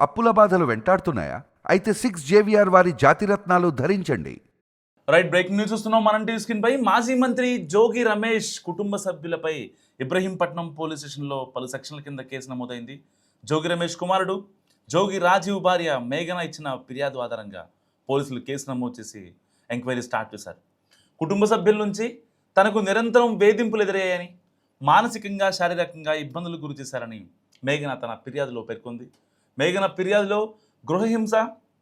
అప్పుల బాధలు వెంటాడుతున్నాయా? అయితే 6 JVR వారి జాతిరత్నాలు ధరించండి. రైట్, బ్రేకింగ్ న్యూస్ చూస్తున్నాం మనం టీవీ స్క్రీన్ పై. మాజీ మంత్రి జోగి రమేష్ కుటుంబ సభ్యులపై ఇబ్రహీంపట్నం పోలీస్ స్టేషన్లో పలు సెక్షన్ల కింద కేసు నమోదైంది. జోగి రమేష్ కుమారుడు జోగి రాజీవ్ భార్య మేఘన ఇచ్చిన ఫిర్యాదు ఆధారంగా పోలీసులు కేసు నమోదు చేసి ఎంక్వైరీ స్టార్ట్ చేశారు. కుటుంబ సభ్యుల నుంచి తనకు నిరంతరం వేధింపులు ఎదురయ్యాయని, మానసికంగా శారీరకంగా ఇబ్బందులు గురి చేశారని మేఘన తన ఫిర్యాదులో పేర్కొంది. మేఘన ఫిర్యాదులో గృహహింస,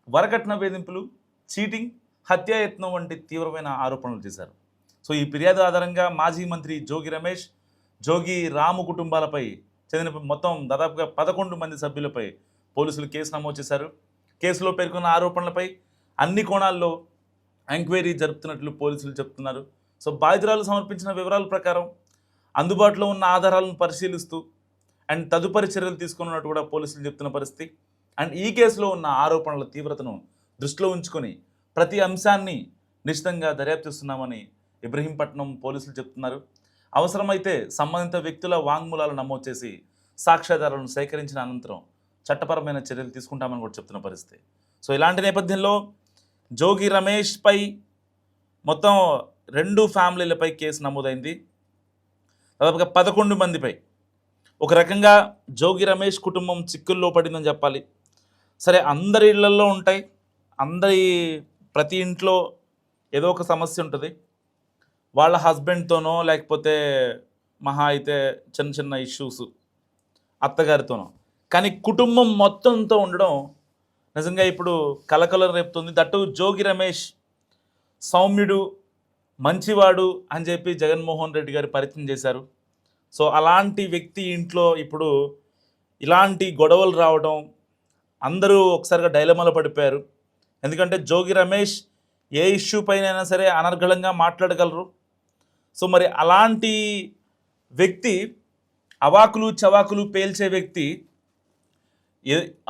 వరకట్న వేధింపులు, చీటింగ్, హత్యాయత్నం వంటి తీవ్రమైన ఆరోపణలు చేశారు. సో ఈ ఫిర్యాదు ఆధారంగా మాజీ మంత్రి జోగి రమేష్, జోగి రాము కుటుంబాలపై చెందిన మొత్తం దాదాపుగా 11 మంది సభ్యులపై పోలీసులు కేసు నమోదు చేశారు. కేసులో పేర్కొన్న ఆరోపణలపై అన్ని కోణాల్లో ఎంక్వైరీ జరుపుతున్నట్లు పోలీసులు చెప్తున్నారు. సో బాధితురాలు సమర్పించిన వివరాల ప్రకారం అందుబాటులో ఉన్న ఆధారాలను పరిశీలిస్తూ అండ్ తదుపరి చర్యలు తీసుకున్నట్టు కూడా పోలీసులు చెప్తున్న పరిస్థితి. అండ్ ఈ కేసులో ఉన్న ఆరోపణల తీవ్రతను దృష్టిలో ఉంచుకొని ప్రతి అంశాన్ని నిశ్చితంగా దర్యాప్తు చేస్తున్నామని ఇబ్రహీంపట్నం పోలీసులు చెప్తున్నారు. అవసరమైతే సంబంధిత వ్యక్తుల వాంగ్మూలాలు నమోదు చేసి సాక్ష్యాధారాలను సేకరించిన అనంతరం చట్టపరమైన చర్యలు తీసుకుంటామని కూడా చెప్తున్న పరిస్థితి. సో ఇలాంటి నేపథ్యంలో జోగి రమేష్పై మొత్తం 2 ఫ్యామిలీలపై కేసు నమోదైంది. దాదాపుగా 11 మందిపై. ఒక రకంగా జోగి రమేష్ కుటుంబం చిక్కుల్లో పడిందని చెప్పాలి. సరే, అందరి ఇళ్లలో ఉంటాయి, ప్రతి ఇంట్లో ఏదో ఒక సమస్య ఉంటుంది. వాళ్ళ హస్బెండ్తోనో లేకపోతే మహా అయితే చిన్న చిన్న ఇష్యూస్ అత్తగారితోనో, కానీ కుటుంబం మొత్తంతో ఉండడం నిజంగా ఇప్పుడు కలకలం రేపుతుంది. దట్టు జోగి రమేష్ సౌమ్యుడు, మంచివాడు అని చెప్పి జగన్మోహన్ రెడ్డి గారు పరిచయం చేశారు. సో అలాంటి వ్యక్తి ఇంట్లో ఇప్పుడు ఇలాంటి గొడవలు రావడం, అందరూ ఒకసారిగా డైలమాలో పడిపోయారు. ఎందుకంటే జోగి రమేష్ ఏ ఇష్యూ పైన సరే అనర్గళంగా మాట్లాడగలరు. సో మరి అలాంటి వ్యక్తి, అవాకులు చవాకులు పేల్చే వ్యక్తి,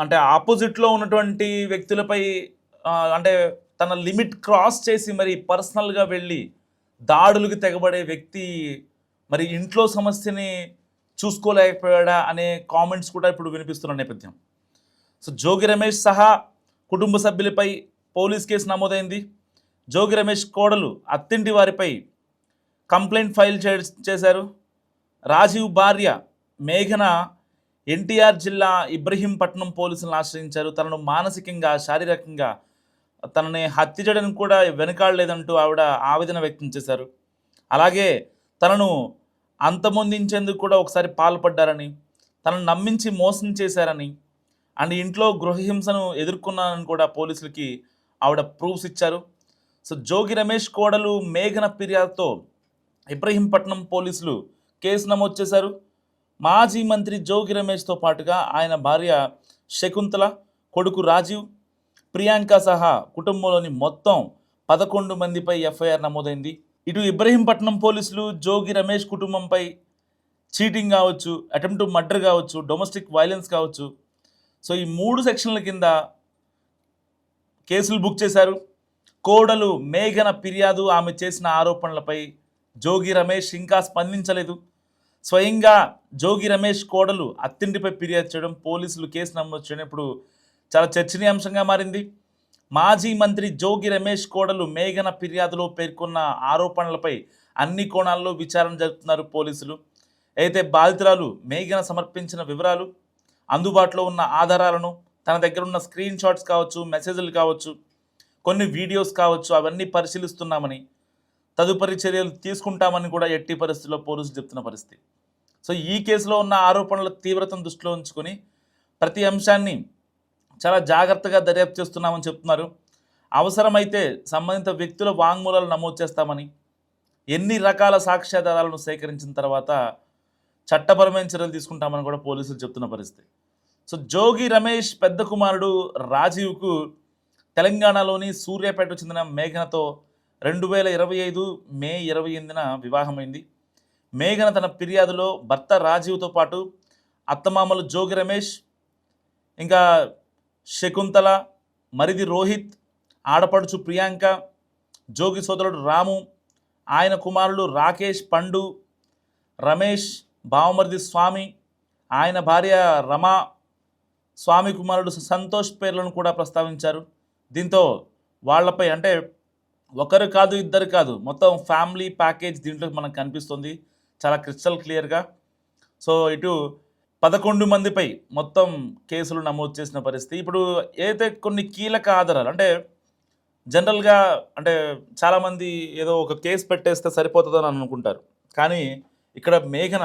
అంటే ఆపోజిట్లో ఉన్నటువంటి వ్యక్తులపై అంటే తన లిమిట్ క్రాస్ చేసి మరి పర్సనల్గా వెళ్ళి దాడులకు తెగబడే వ్యక్తి మరి ఇంట్లో సమస్యని చూసుకోలేకపోయాడా అనే కామెంట్స్ కూడా ఇప్పుడు వినిపిస్తున్న నేపథ్యం. సో జోగి రమేష్ సహా కుటుంబ సభ్యులపై పోలీస్ కేసు నమోదైంది. జోగి రమేష్ కోడలు అత్తింటి వారిపై కంప్లైంట్ ఫైల్ చేశారు. రాజీవ్ భార్య మేఘన ఎన్టీఆర్ జిల్లా ఇబ్రహీంపట్నం పోలీసులను ఆశ్రయించారు. తనను మానసికంగా, శారీరకంగా తనని హత్య చేయడానికి కూడా వెనకాడలేదంటూ ఆవిడ ఆవేదన వ్యక్తం చేశారు. అలాగే తనను అంతమొందించేందుకు కూడా ఒకసారి పాల్పడ్డారని, తనను నమ్మించి మోసం చేశారని, అండ్ ఇంట్లో గృహహింసను ఎదుర్కొన్నానని కూడా పోలీసులకి ఆవిడ ప్రూఫ్స్ ఇచ్చారు. సో జోగి రమేష్ కోడలు మేఘన ఫిర్యాదుతో ఇబ్రహీంపట్నం పోలీసులు కేసు నమోదు చేశారు. మాజీ మంత్రి జోగి రమేష్తో పాటుగా ఆయన భార్య శకుంతల, కొడుకు రాజీవ్, ప్రియాంక సహా కుటుంబంలోని మొత్తం 11 మందిపై ఎఫ్ఐఆర్ నమోదైంది. ఇటు ఇబ్రహీంపట్నం పోలీసులు జోగి రమేష్ కుటుంబంపై చీటింగ్ కావచ్చు, అటెంప్ట్ టు మర్డర్ కావచ్చు, డొమెస్టిక్ వైలెన్స్ కావచ్చు, సో ఈ 3 సెక్షన్ల కింద కేసులు బుక్ చేశారు. కోడలు మేఘన ఫిర్యాదు, ఆమె చేసిన ఆరోపణలపై జోగి రమేష్ ఇంకా స్పందించలేదు. స్వయంగా జోగి రమేష్ కోడలు అత్తింటిపై ఫిర్యాదు చేయడం, పోలీసులు కేసు నమోదు చేయడం ఇప్పుడు చాలా చర్చనీయాంశంగా మారింది. మాజీ మంత్రి జోగి రమేష్ కోడలు మేఘన ఫిర్యాదులో పేర్కొన్న ఆరోపణలపై అన్ని కోణాల్లో విచారణ జరుపుతున్నారు పోలీసులు. అయితే బాధితురాలు మేఘన సమర్పించిన వివరాలు, అందుబాటులో ఉన్న ఆధారాలను, తన దగ్గర ఉన్న స్క్రీన్ షాట్స్ కావచ్చు, మెసేజ్లు కావచ్చు, కొన్ని వీడియోస్ కావచ్చు, అవన్నీ పరిశీలిస్తున్నామని, తదుపరి చర్యలు తీసుకుంటామని కూడా ఎట్టి పరిస్థితుల్లో పోలీసులు చెప్తున్న పరిస్థితి. సో ఈ కేసులో ఉన్న ఆరోపణల తీవ్రతను దృష్టిలో ఉంచుకొని ప్రతి అంశాన్ని చాలా జాగ్రత్తగా దర్యాప్తు చేస్తున్నామని చెప్తున్నారు. అవసరమైతే సంబంధిత వ్యక్తుల వాంగ్మూలాలు నమోదు చేస్తామని, ఎన్ని రకాల సాక్ష్యాధారాలను సేకరించిన తర్వాత చట్టపరమైన చర్యలు తీసుకుంటామని కూడా పోలీసులు చెప్తున్న పరిస్థితి. సో జోగి రమేష్ పెద్ద కుమారుడు రాజీవ్కు తెలంగాణలోని సూర్యాపేటకు చెందిన మేఘనతో 2025 మే 28న వివాహమైంది. మేఘన తన ఫిర్యాదులో భర్త రాజీవ్తో పాటు అత్తమామలు జోగి రమేష్, ఇంకా శకుంతల, మరిది రోహిత్, ఆడపడుచు ప్రియాంక, జోగి సోదరుడు రాము, ఆయన కుమారులు రాకేష్, పండు, రమేష్, బావమరిది స్వామి, ఆయన భార్య రమ, స్వామి కుమారుడు సంతోష్ పేర్లను కూడా ప్రస్తావించారు. దీంతో వాళ్ళపై అంటే ఒకరు కాదు ఇద్దరు కాదు మొత్తం ఫ్యామిలీ ప్యాకేజ్ దీంట్లో మనకు కనిపిస్తుంది చాలా క్రిస్టల్ క్లియర్గా. సో ఇటు 11 మందిపై మొత్తం కేసులు నమోదు చేసిన పరిస్థితి. ఇప్పుడు ఏదైతే కొన్ని కీలక ఆధారాలు అంటే జనరల్గా అంటే చాలామంది ఏదో ఒక కేసు పెట్టేస్తే సరిపోతుందని అనుకుంటారు. కానీ ఇక్కడ మేఘన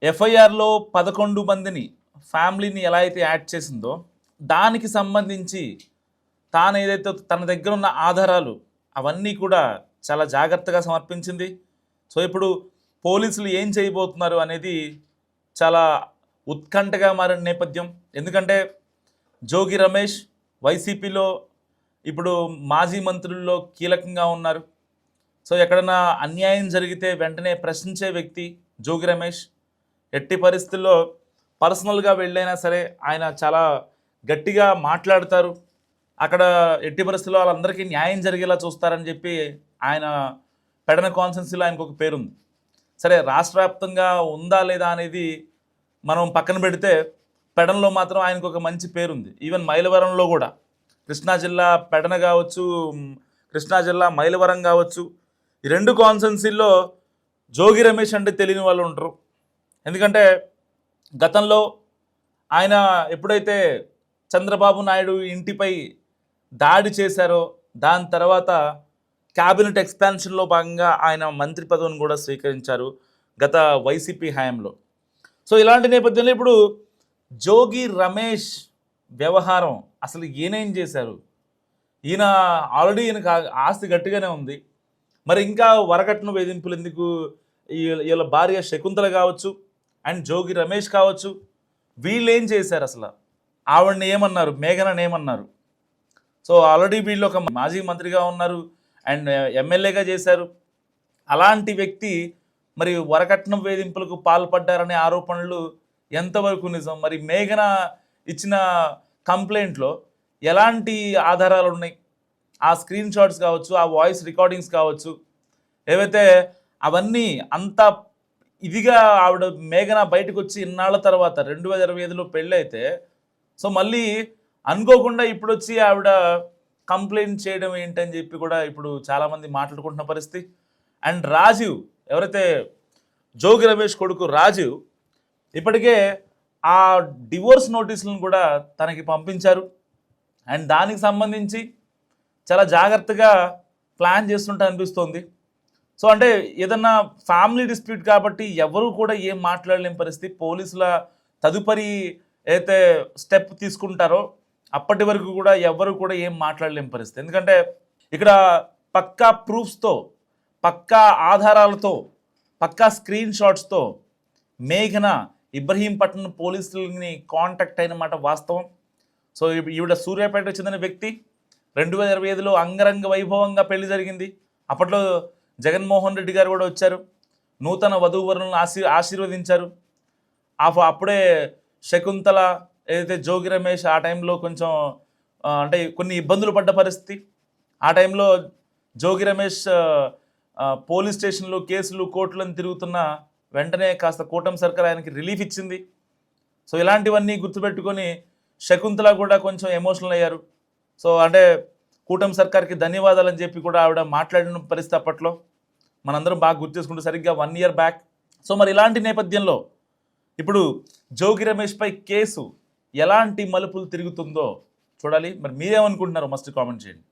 ఎఫ్ఐఆర్లో 11 మందిని ఫ్యామిలీని ఎలా అయితే యాడ్ చేసిందో దానికి సంబంధించి తాను ఏదైతే తన దగ్గర ఉన్న ఆధారాలు అవన్నీ కూడా చాలా జాగ్రత్తగా సమర్పించింది. సో ఇప్పుడు పోలీసులు ఏం చేయబోతున్నారు అనేది చాలా ఉత్కంఠగా మారిన నేపథ్యం. ఎందుకంటే జోగి రమేష్ వైసీపీలో ఇప్పుడు మాజీ మంత్రుల్లో కీలకంగా ఉన్నారు. సో ఎక్కడైనా అన్యాయం జరిగితే వెంటనే ప్రశ్నించే వ్యక్తి జోగి రమేష్. ఎట్టి పరిస్థితుల్లో పర్సనల్గా వెళ్ళైనా సరే ఆయన చాలా గట్టిగా మాట్లాడతారు. అక్కడ ఎట్టి పరిస్థితుల్లో వాళ్ళందరికీ న్యాయం జరిగేలా చూస్తారని చెప్పి ఆయన పెడన కాన్స్టిట్యున్సీలో ఆయనకు ఒక పేరుంది. సరే రాష్ట్ర వ్యాప్తంగా ఉందా లేదా అనేది మనం పక్కన పెడితే పెడనలో మాత్రం ఆయనకు ఒక మంచి పేరుంది. ఈవెన్ మైలవరంలో కూడా కృష్ణా జిల్లా పెడన కావచ్చు, కృష్ణా జిల్లా మైలవరం కావచ్చు, ఈ 2 కాన్స్టిట్యున్సీల్లో జోగి రమేష్ అంటే తెలియని వాళ్ళు ఉంటారు. ఎందుకంటే గతంలో ఆయన ఎప్పుడైతే చంద్రబాబు నాయుడు ఇంటిపై దాడి చేశారో దాని తర్వాత క్యాబినెట్ ఎక్స్పాన్షన్లో భాగంగా ఆయన మంత్రి పదవిని కూడా స్వీకరించారు గత వైసీపీ హయాంలో. సో ఇలాంటి నేపథ్యంలో ఇప్పుడు జోగి రమేష్ వ్యవహారం అసలు ఈయనేం చేశారు? ఈయన ఆల్రెడీ ఈయనకు ఆస్తి గట్టిగానే ఉంది. మరి ఇంకా వరకట్న వేధింపులు ఎందుకు? వీళ్ళ భార్య శకుంతల కావచ్చు అండ్ జోగి రమేష్ కావచ్చు, వీళ్ళు ఏం చేశారు అసలు? ఆవిడని ఏమన్నారు, మేఘనని ఏమన్నారు? సో ఆల్రెడీ వీళ్ళు ఒక మాజీ మంత్రిగా ఉన్నారు అండ్ ఎమ్మెల్యేగా చేశారు. అలాంటి వ్యక్తి మరి వరకట్నం వేధింపులకు పాల్పడ్డారనే ఆరోపణలు ఎంతవరకు నిజం? మరి మేఘన ఇచ్చిన కంప్లైంట్లో ఎలాంటి ఆధారాలు ఉన్నాయి? ఆ స్క్రీన్ షాట్స్ కావచ్చు, ఆ వాయిస్ రికార్డింగ్స్ కావచ్చు, ఏవైతే అవన్నీ అంత ఇదిగా ఆవిడ మేఘన బయటకు వచ్చి ఇన్నాళ్ళ తర్వాత 2025లో పెళ్ళైతే సో మళ్ళీ అనుకోకుండా ఇప్పుడు వచ్చి ఆవిడ కంప్లైంట్ చేయడం ఏంటని చెప్పి కూడా ఇప్పుడు చాలామంది మాట్లాడుకుంటున్న పరిస్థితి. అండ్ రాజీవ్ ఎవరైతే జోగి రమేష్ కొడుకు రాజీవ్ ఇప్పటికే ఆ డివోర్స్ నోటీసులను కూడా తనకి పంపించారు. అండ్ దానికి సంబంధించి చాలా జాగ్రత్తగా ప్లాన్ చేస్తుంటే అనిపిస్తోంది. సో అంటే ఏదన్నా ఫ్యామిలీ డిస్ప్యూట్ కాబట్టి ఎవరు కూడా ఏం మాట్లాడలేని పరిస్థితి. పోలీసుల తదుపరి ఏదైతే స్టెప్ తీసుకుంటారో అప్పటి వరకు కూడా ఎవరు కూడా ఏం మాట్లాడలేని పరిస్థితి. ఎందుకంటే ఇక్కడ పక్కా ప్రూఫ్స్తో, పక్కా ఆధారాలతో, పక్కా స్క్రీన్ షాట్స్తో మేఘన ఇబ్రహీంపట్నం పోలీసులని కాంటాక్ట్ అయిన మాట వాస్తవం. సో ఈవిడ సూర్యాపేటకు చెందిన వ్యక్తి. 2025లో అంగరంగ వైభవంగా పెళ్లి జరిగింది. అప్పట్లో జగన్మోహన్ రెడ్డి గారు కూడా వచ్చారు, నూతన వధూవరులను ఆశీర్వదించారు. అప్పుడే శకుంతల ఏదైతే జోగి రమేష్ ఆ టైంలో కొంచెం అంటే కొన్ని ఇబ్బందులు పడ్డ పరిస్థితి. ఆ టైంలో జోగి రమేష్ పోలీస్ స్టేషన్లు, కేసులు, కోర్టులను తిరుగుతున్న వెంటనే కాస్త కూటమి సర్కార్ ఆయనకి రిలీఫ్ ఇచ్చింది. సో ఇలాంటివన్నీ గుర్తుపెట్టుకొని శకుంతల కూడా కొంచెం ఎమోషనల్ అయ్యారు. సో అంటే కూటమి సర్కార్కి ధన్యవాదాలు అని చెప్పి కూడా ఆవిడ మాట్లాడిన పరిస్థితి అప్పట్లో మనందరం బాగా గుర్తు చేసుకుంటూ సరిగ్గా 1 year బ్యాక్. సో మరి ఇలాంటి నేపథ్యంలో ఇప్పుడు జోగి రమేష్పై కేసు ఎలాంటి మలుపులు తిరుగుతుందో చూడాలి. మరి మీరేమనుకుంటున్నారో మస్ట్ కామెంట్ చేయండి.